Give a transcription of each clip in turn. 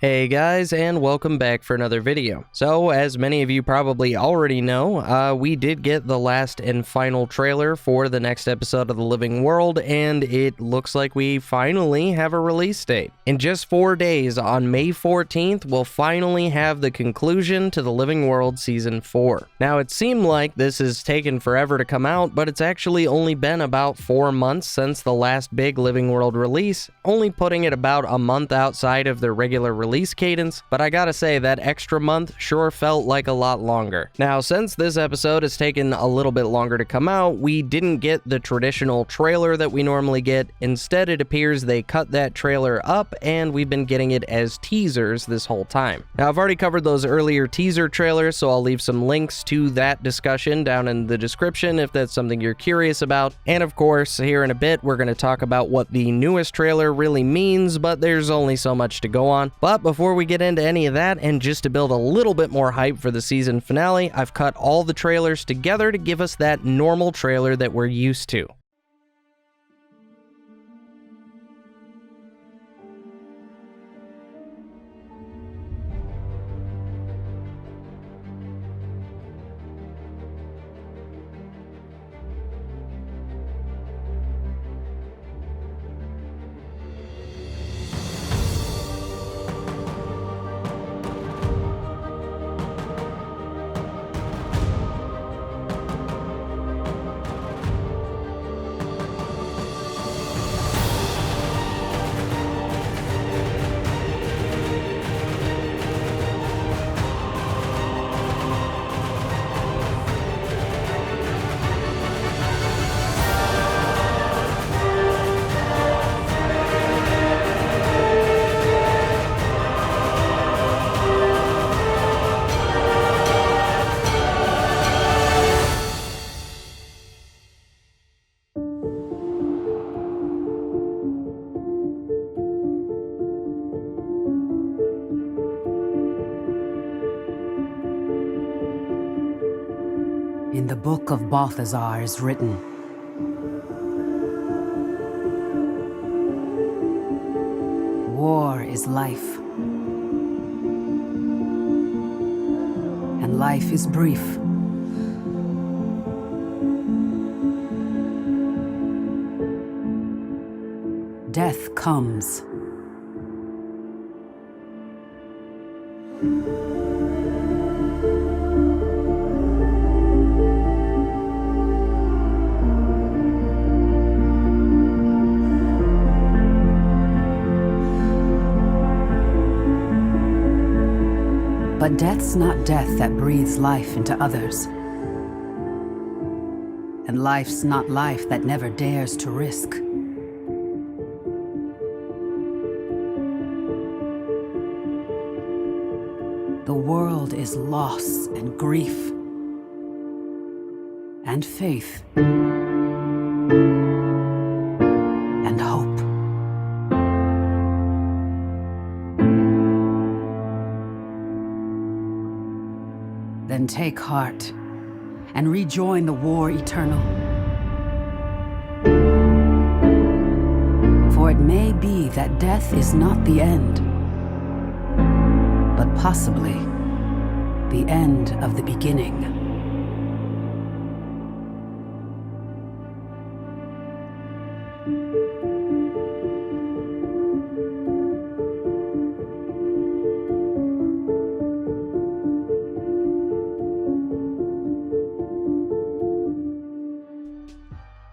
Hey guys, and welcome back for another video. So, as many of you probably already know, we did get the last and final trailer for the next episode of The Living World, and it looks like we finally have a release date. In just 4 days, on May 14th, we'll finally have the conclusion to The Living World Season 4. Now, it seemed like this has taken forever to come out, but it's actually only been about 4 months since the last big Living World release, only putting it about a month outside of their regular release cadence, but I gotta say that extra month sure felt like a lot longer. Now, since this episode has taken a little bit longer to come out, we didn't get the traditional trailer that we normally get. Instead, it appears they cut that trailer up and we've been getting it as teasers this whole time. Now, I've already covered those earlier teaser trailers, so I'll leave some links to that discussion down in the description if that's something you're curious about. And of course, here in a bit, we're going to talk about what the newest trailer really means, but there's only so much to go on. But before we get into any of that, and just to build a little bit more hype for the season finale, I've cut all the trailers together to give us that normal trailer that we're used to. In the book of Balthazar is written, war is life, and life is brief. Death comes. But death's not death that breathes life into others. And life's not life that never dares to risk. The world is loss and grief, and faith, and hope. Then take heart and rejoin the war eternal. For it may be that death is not the end, but possibly the end of the beginning.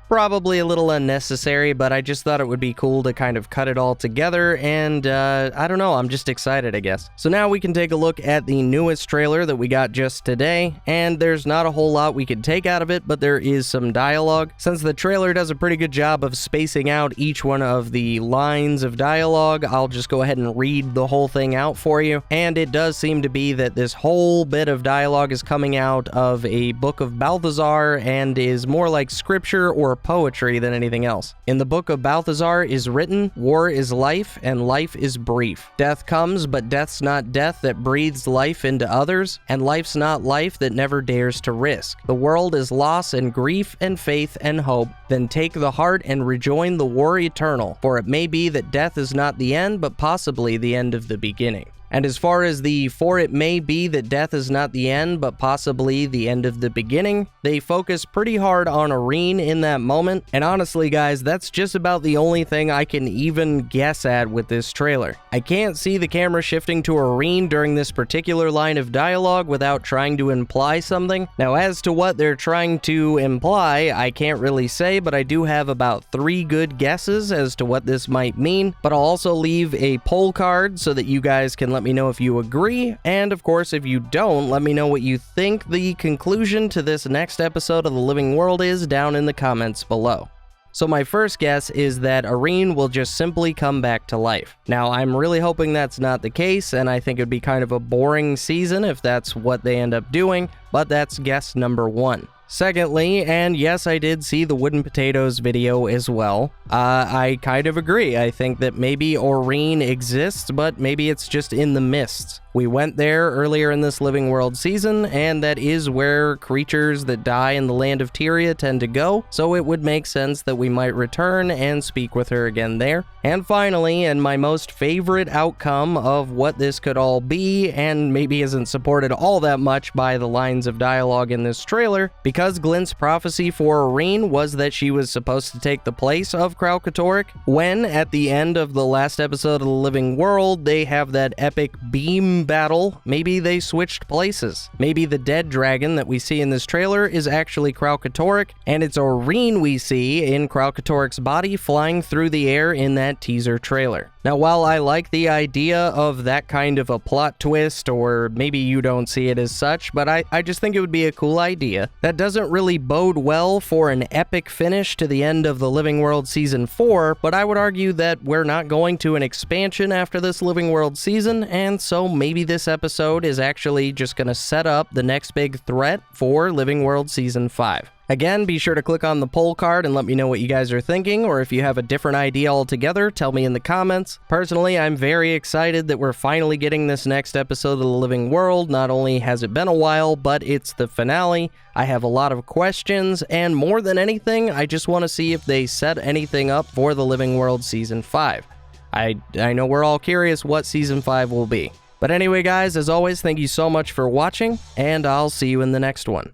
Probably a little unnecessary, but I just thought it would be cool to kind of cut it all together, and I don't know, I'm just excited, I guess. So now we can take a look at the newest trailer that we got just today, and there's not a whole lot we could take out of it, but there is some dialogue. Since the trailer does a pretty good job of spacing out each one of the lines of dialogue, I'll just go ahead and read the whole thing out for you, and it does seem to be that this whole bit of dialogue is coming out of a book of Balthazar and is more like scripture or poetry than anything else. In the book of Balthazar is written, war is life and life is brief. Death comes, but death's not death that breathes life into others, and life's not life that never dares to risk. The world is loss and grief and faith and hope. Then take the heart and rejoin the war eternal, for it may be that death is not the end, but possibly the end of the beginning. And as far as for it may be that death is not the end, but possibly the end of the beginning, they focus pretty hard on Irene in that moment, and honestly guys, that's just about the only thing I can even guess at with this trailer. I can't see the camera shifting to Irene during this particular line of dialogue without trying to imply something. Now as to what they're trying to imply, I can't really say, but I do have about 3 good guesses as to what this might mean, but I'll also leave a poll card so that you guys can let me know if you agree, and of course if you don't, let me know what you think the conclusion to this next episode of The Living World is down in the comments below. So my first guess is that Irene will just simply come back to life. Now I'm really hoping that's not the case, and I think it'd be kind of a boring season if that's what they end up doing, but that's guess number 1. Secondly, and yes, I did see the wooden potatoes video as well, I kind of agree. I think that maybe Irene exists, but maybe it's just in the mists. We went there earlier in this Living World season, and that is where creatures that die in the land of Tyria tend to go, so it would make sense that we might return and speak with her again there. And finally, and my most favorite outcome of what this could all be, and maybe isn't supported all that much by the lines of dialogue in this trailer, because Glint's prophecy for Irene was that she was supposed to take the place of Kralkatorrik, when, at the end of the last episode of The Living World, they have that epic beam battle, maybe they switched places. Maybe the dead dragon that we see in this trailer is actually Kralkatorrik, and it's Irene we see in Kralkatorrik's body flying through the air in that teaser trailer. Now, while I like the idea of that kind of a plot twist, or maybe you don't see it as such, but I just think it would be a cool idea. That doesn't really bode well for an epic finish to the end of The Living World Season 4, but I would argue that we're not going to an expansion after this Living World season, and so maybe this episode is actually just going to set up the next big threat for Living World Season 5. Again, be sure to click on the poll card and let me know what you guys are thinking, or if you have a different idea altogether, tell me in the comments. Personally, I'm very excited that we're finally getting this next episode of The Living World. Not only has it been a while, but it's the finale. I have a lot of questions, and more than anything, I just want to see if they set anything up for The Living World Season 5. I know we're all curious what Season 5 will be. But anyway guys, as always, thank you so much for watching, and I'll see you in the next one.